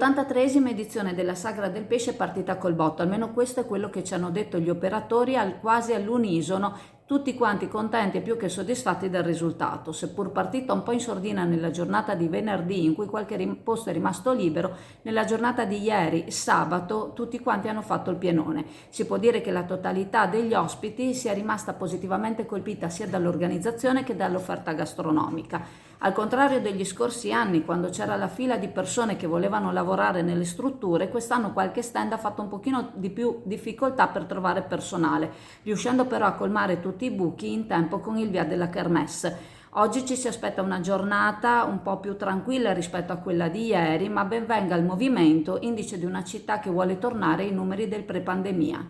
l'83esima edizione della Sagra del Pesce è partita col botto, almeno questo è quello che ci hanno detto gli operatori quasi all'unisono, tutti quanti contenti e più che soddisfatti del risultato. Seppur partita un po' in sordina nella giornata di venerdì, in cui qualche posto è rimasto libero, nella giornata di ieri, sabato, tutti quanti hanno fatto il pienone. Si può dire che la totalità degli ospiti sia rimasta positivamente colpita sia dall'organizzazione che dall'offerta gastronomica. Al contrario degli scorsi anni, quando c'era la fila di persone che volevano lavorare nelle strutture, quest'anno qualche stand ha fatto un pochino di più difficoltà per trovare personale, riuscendo però a colmare tutti i buchi in tempo con il via della kermesse. Oggi ci si aspetta una giornata un po' più tranquilla rispetto a quella di ieri, ma ben venga il movimento, indice di una città che vuole tornare ai numeri del pre-pandemia.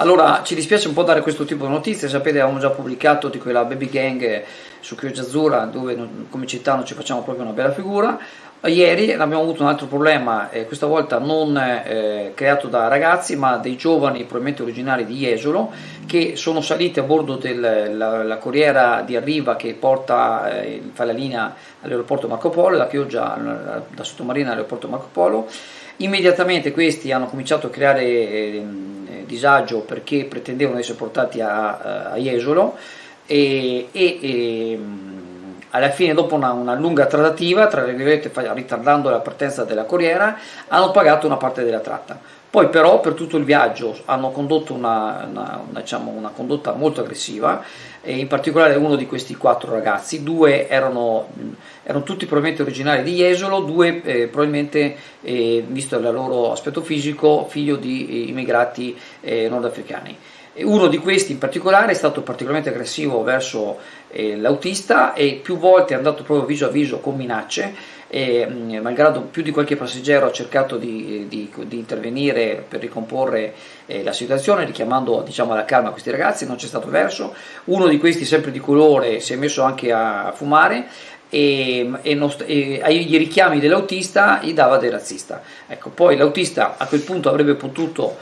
Allora, ci dispiace un po' dare questo tipo di notizie, sapete avevamo già pubblicato di quella baby gang su Chioggia Azzurra, dove come città non ci facciamo proprio una bella figura. Ieri abbiamo avuto un altro problema, questa volta non creato da ragazzi ma dei giovani probabilmente originari di Jesolo, che sono saliti a bordo della corriera di arriva che porta, fa la linea all'aeroporto Marco Polo, da Chioggia, da Sottomarina all'aeroporto Marco Polo. Immediatamente questi hanno cominciato a creare disagio perché pretendevano essere portati a Jesolo e alla fine, dopo una lunga trattativa, tra virgolette ritardando la partenza della corriera, hanno pagato una parte della tratta. Poi però per tutto il viaggio hanno condotto una condotta molto aggressiva, e in particolare uno di questi 4 ragazzi, 2 erano tutti probabilmente originari di Jesolo, 2 probabilmente, visto il loro aspetto fisico, figlio di immigrati nordafricani. Uno di questi in particolare è stato particolarmente aggressivo verso l'autista e più volte è andato proprio viso a viso con minacce, malgrado più di qualche passeggero ha cercato di intervenire per ricomporre la situazione, richiamando alla calma questi ragazzi, non c'è stato verso. Uno di questi, sempre di colore, si è messo anche a fumare e ai richiami dell'autista gli dava del razzista. Ecco, poi l'autista a quel punto avrebbe potuto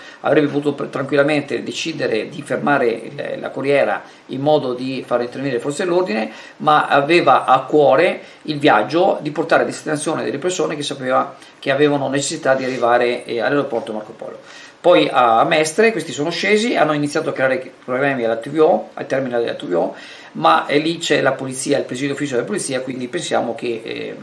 tranquillamente decidere di fermare la corriera in modo di far intervenire le forze dell'ordine, ma aveva a cuore il viaggio, di portare a destinazione delle persone che sapeva che avevano necessità di arrivare all'aeroporto Marco Polo. Poi a Mestre questi sono scesi, hanno iniziato a creare problemi al terminale della TVO, ma lì c'è la polizia, il presidio ufficio della polizia, quindi pensiamo che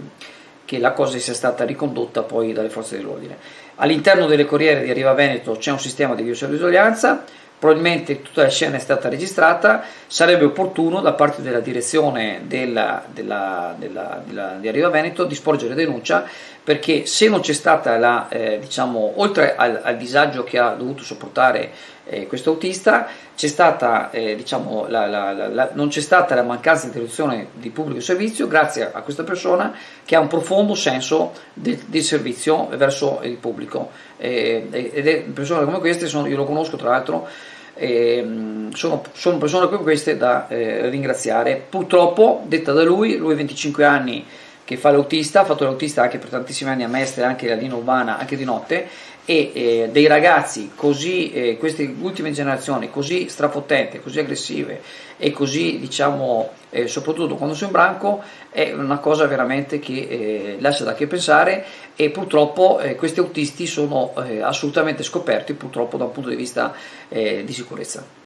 la cosa sia stata ricondotta poi dalle forze dell'ordine. All'interno delle corriere di Arriva Veneto c'è un sistema di videosorveglianza, probabilmente tutta la scena è stata registrata, sarebbe opportuno da parte della direzione di Arriva Veneto di sporgere denuncia, perché se non c'è stata oltre al disagio che ha dovuto sopportare questo autista, c'è stata non c'è stata la mancanza di interruzione di pubblico servizio grazie a questa persona che ha un profondo senso del servizio verso il pubblico, ed persone come queste io lo conosco tra l'altro, sono persone come queste da ringraziare. Purtroppo, detta da lui 25 anni che fa l'autista, ha fatto l'autista anche per tantissimi anni a Mestre, anche la linea urbana, anche di notte, e dei ragazzi così, queste ultime generazioni così strafotente, così aggressive e così, diciamo, soprattutto quando sei in branco, è una cosa veramente che lascia da che pensare, e purtroppo questi autisti sono assolutamente scoperti, purtroppo, da un punto di vista di sicurezza.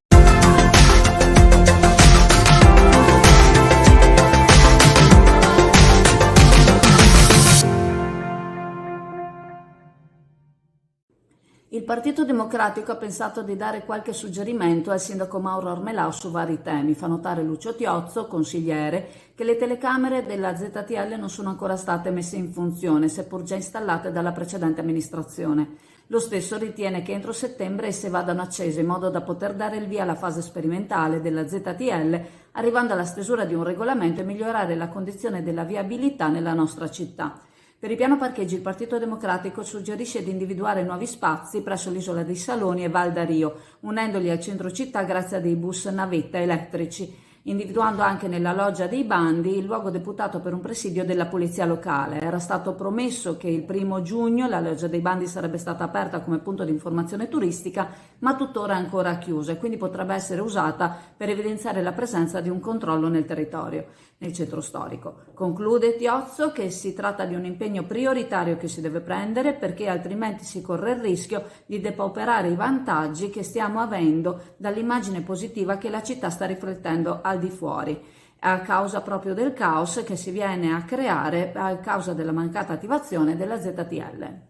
Il Partito Democratico ha pensato di dare qualche suggerimento al sindaco Mauro Ormelao su vari temi. Fa notare Lucio Tiozzo, consigliere, che le telecamere della ZTL non sono ancora state messe in funzione, seppur già installate dalla precedente amministrazione. Lo stesso ritiene che entro settembre esse vadano accese in modo da poter dare il via alla fase sperimentale della ZTL, arrivando alla stesura di un regolamento e migliorare la condizione della viabilità nella nostra città. Per il piano parcheggi il Partito Democratico suggerisce di individuare nuovi spazi presso l'isola dei Saloni e Val d'Ario, unendoli al centro città grazie a dei bus navetta elettrici, individuando anche nella loggia dei Bandi il luogo deputato per un presidio della polizia locale. Era stato promesso che il 1° giugno la loggia dei Bandi sarebbe stata aperta come punto di informazione turistica, ma tuttora è ancora chiusa e quindi potrebbe essere usata per evidenziare la presenza di un controllo nel territorio, nel centro storico. Conclude Tiozzo che si tratta di un impegno prioritario che si deve prendere, perché altrimenti si corre il rischio di depauperare i vantaggi che stiamo avendo dall'immagine positiva che la città sta riflettendo al di fuori, a causa proprio del caos che si viene a creare a causa della mancata attivazione della ZTL.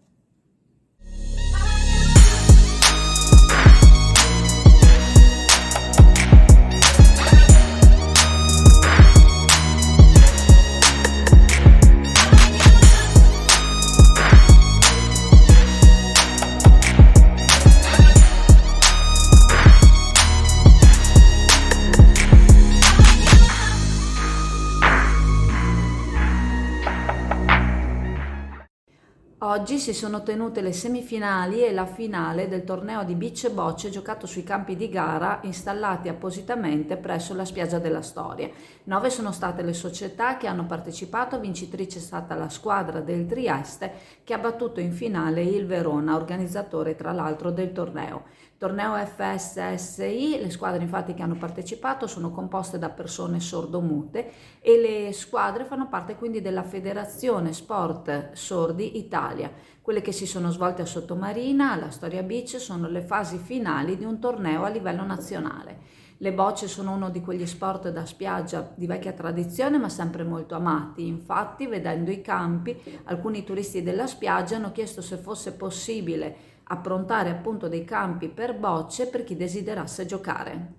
Oggi si sono tenute le semifinali e la finale del torneo di beach bocce giocato sui campi di gara installati appositamente presso la spiaggia della Storia. 9 sono state le società che hanno partecipato, vincitrice è stata la squadra del Trieste che ha battuto in finale il Verona, organizzatore tra l'altro del torneo. Torneo FSSI, le squadre infatti che hanno partecipato sono composte da persone sordomute e le squadre fanno parte quindi della Federazione Sport Sordi Italia. Quelle che si sono svolte a Sottomarina, alla Storia Beach, sono le fasi finali di un torneo a livello nazionale. Le bocce sono uno di quegli sport da spiaggia di vecchia tradizione ma sempre molto amati. Infatti, vedendo i campi, alcuni turisti della spiaggia hanno chiesto se fosse possibile approntare appunto dei campi per bocce per chi desiderasse giocare.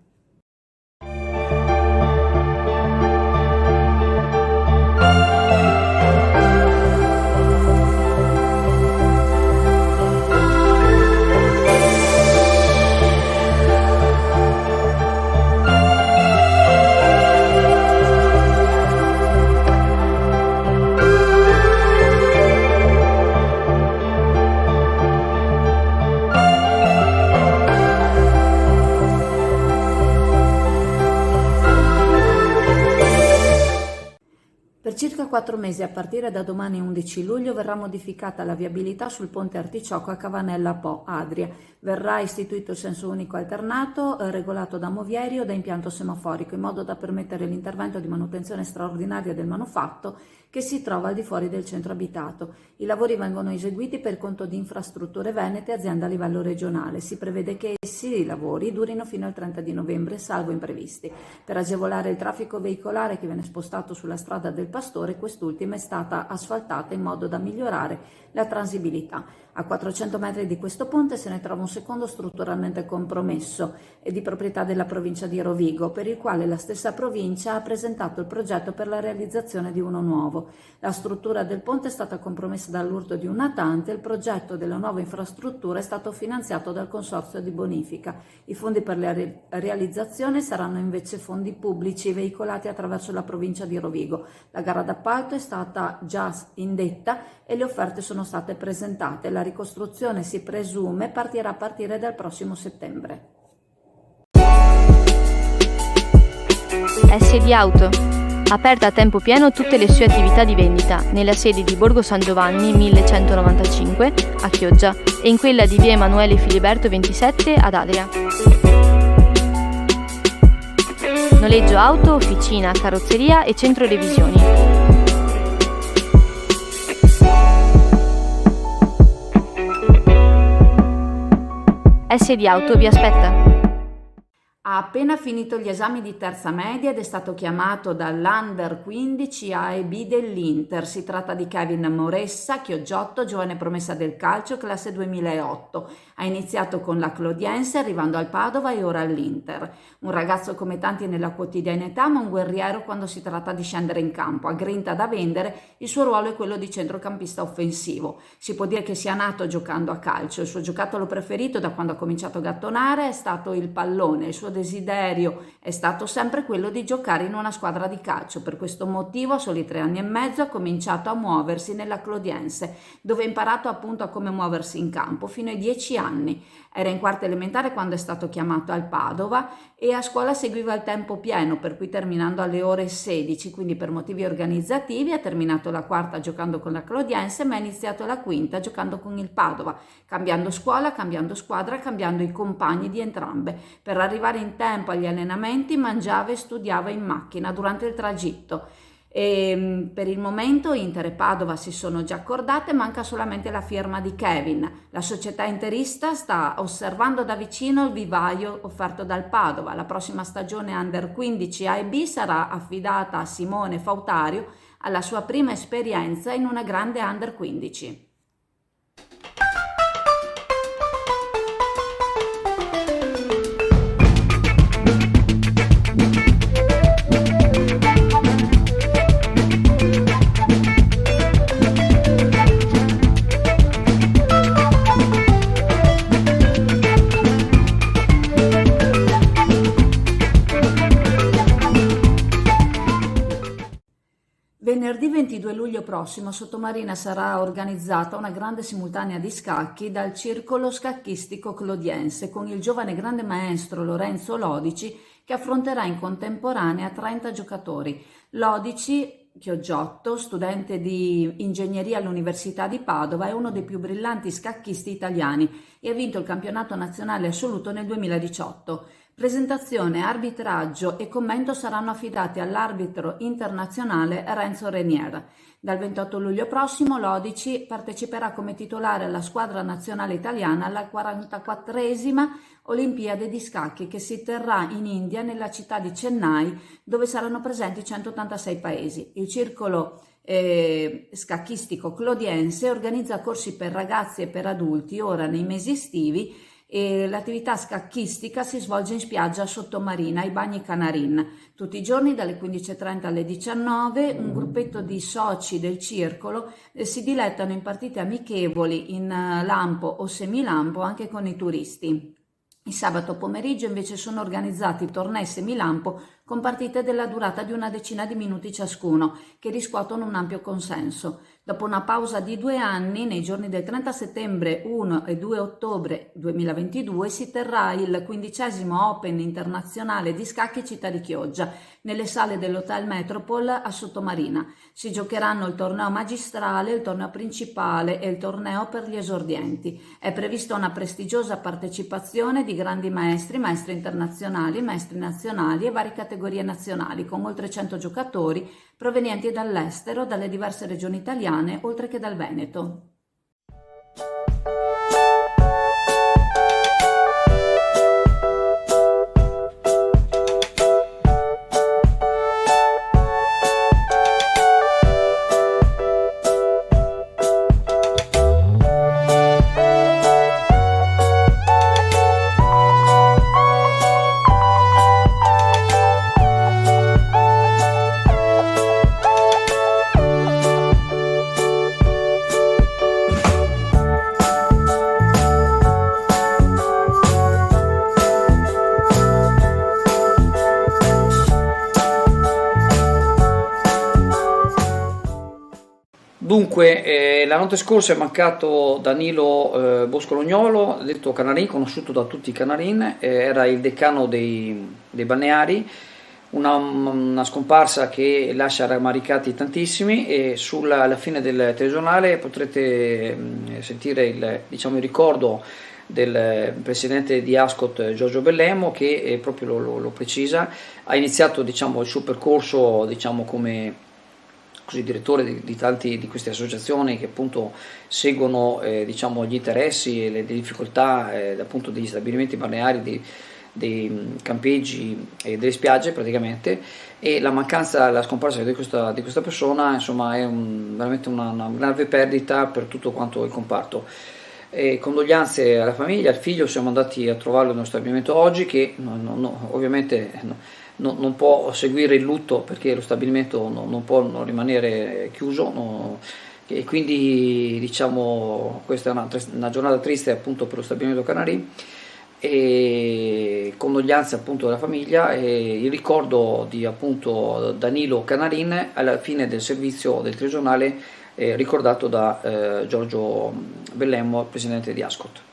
Per circa 4 mesi, a partire da domani 11 luglio, verrà modificata la viabilità sul ponte Articioco a Cavanella Po, Adria. Verrà istituito il senso unico alternato, regolato da movieri o da impianto semaforico, in modo da permettere l'intervento di manutenzione straordinaria del manufatto che si trova al di fuori del centro abitato. I lavori vengono eseguiti per conto di Infrastrutture Venete, azienda a livello regionale. Si prevede che i lavori durino fino al 30 di novembre, salvo imprevisti. Per agevolare il traffico veicolare che viene spostato sulla strada del Pastore, quest'ultima è stata asfaltata in modo da migliorare la transibilità. A 400 metri di questo ponte se ne trova un secondo strutturalmente compromesso e di proprietà della provincia di Rovigo, per il quale la stessa provincia ha presentato il progetto per la realizzazione di uno nuovo. La struttura del ponte è stata compromessa dall'urto di un natante e il progetto della nuova infrastruttura è stato finanziato dal consorzio di bonifica. I fondi per la realizzazione saranno invece fondi pubblici veicolati attraverso la provincia di Rovigo. La gara d'appalto è stata già indetta e le offerte sono state presentate. La ricostruzione, si presume, partirà a partire dal prossimo settembre. SD Auto. Aperta a tempo pieno tutte le sue attività di vendita nella sede di Borgo San Giovanni 1195 a Chioggia e in quella di via Emanuele Filiberto 27 ad Adria. Noleggio auto, officina, carrozzeria e centro revisioni. SD Auto vi aspetta. Ha appena finito gli esami di terza media ed è stato chiamato dall'Under 15 A e B dell'Inter. Si tratta di Kevin Moressa, chioggiotto, giovane promessa del calcio, classe 2008. Ha iniziato con la Clodiense, arrivando al Padova e ora all'Inter. Un ragazzo come tanti nella quotidianità, ma un guerriero quando si tratta di scendere in campo. Ha grinta da vendere, il suo ruolo è quello di centrocampista offensivo. Si può dire che sia nato giocando a calcio. Il suo giocattolo preferito da quando ha cominciato a gattonare è stato il pallone. Il suo desiderio è stato sempre quello di giocare in una squadra di calcio. Per questo motivo a soli 3 anni e mezzo ha cominciato a muoversi nella Clodiense, dove ha imparato appunto a come muoversi in campo fino ai 10 anni. Era in quarta elementare quando è stato chiamato al Padova e a scuola seguiva il tempo pieno, per cui terminando alle ore 16, quindi per motivi organizzativi ha terminato la quarta giocando con la Clodiense, ma ha iniziato la quinta giocando con il Padova, cambiando scuola, cambiando squadra, cambiando i compagni di entrambe. Per arrivare in tempo agli allenamenti mangiava e studiava in macchina durante il tragitto. E per il momento Inter e Padova si sono già accordate, manca solamente la firma di Kevin. La società interista sta osservando da vicino il vivaio offerto dal Padova. La prossima stagione Under 15 A e B sarà affidata a Simone Fautario, alla sua prima esperienza in una grande Under 15. Venerdì 22 luglio prossimo a Sottomarina sarà organizzata una grande simultanea di scacchi dal Circolo Scacchistico Clodiense con il giovane grande maestro Lorenzo Lodici, che affronterà in contemporanea 30 giocatori. Lodici, chioggiotto, studente di ingegneria all'Università di Padova, è uno dei più brillanti scacchisti italiani e ha vinto il campionato nazionale assoluto nel 2018. Presentazione, arbitraggio e commento saranno affidati all'arbitro internazionale Renzo Renier. Dal 28 luglio prossimo Lodici parteciperà come titolare alla squadra nazionale italiana alla 44esima Olimpiade di scacchi che si terrà in India nella città di Chennai, dove saranno presenti 186 paesi. Il circolo scacchistico clodiense organizza corsi per ragazzi e per adulti ora nei mesi estivi e l'attività scacchistica si svolge in spiaggia a Sottomarina, ai Bagni Canarin. Tutti i giorni dalle 15:30 alle 19 un gruppetto di soci del circolo si dilettano in partite amichevoli in lampo o semilampo anche con i turisti. Il sabato pomeriggio invece sono organizzati tornei semilampo con partite della durata di una decina di minuti ciascuno, che riscuotono un ampio consenso. Dopo una pausa di 2 anni, nei giorni del 30 settembre, 1 e 2 ottobre 2022, si terrà il 15° Open internazionale di scacchi Città di Chioggia, nelle sale dell'Hotel Metropol a Sottomarina. Si giocheranno il torneo magistrale, il torneo principale e il torneo per gli esordienti. È prevista una prestigiosa partecipazione di grandi maestri, maestri internazionali, maestri nazionali e varie categorie nazionali, con oltre 100 giocatori provenienti dall'estero, dalle diverse regioni italiane, oltre che dal Veneto. Dunque, la notte scorsa è mancato Danilo Boscolognolo, detto Canarin, conosciuto da tutti i Canarin, era il decano dei balneari, una scomparsa che lascia rammaricati tantissimi, e alla fine del telegiornale potrete sentire il ricordo del presidente di Ascot Giorgio Bellemmo, che proprio lo precisa. Ha iniziato il suo percorso come così direttore di tanti di queste associazioni che appunto seguono gli interessi e le difficoltà appunto degli stabilimenti balneari, dei campeggi e delle spiagge praticamente, e la scomparsa di questa persona insomma è veramente una grave perdita per tutto quanto il comparto. Condoglianze alla famiglia, al figlio. Siamo andati a trovarlo nello stabilimento oggi, che ovviamente non può seguire il lutto perché lo stabilimento non può rimanere chiuso, e quindi questa è una giornata triste appunto per lo stabilimento Canarì, e condoglianze appunto alla famiglia, e il ricordo di appunto Danilo Canarin alla fine del servizio del telegiornale, ricordato da Giorgio Bellemmo, presidente di Ascot.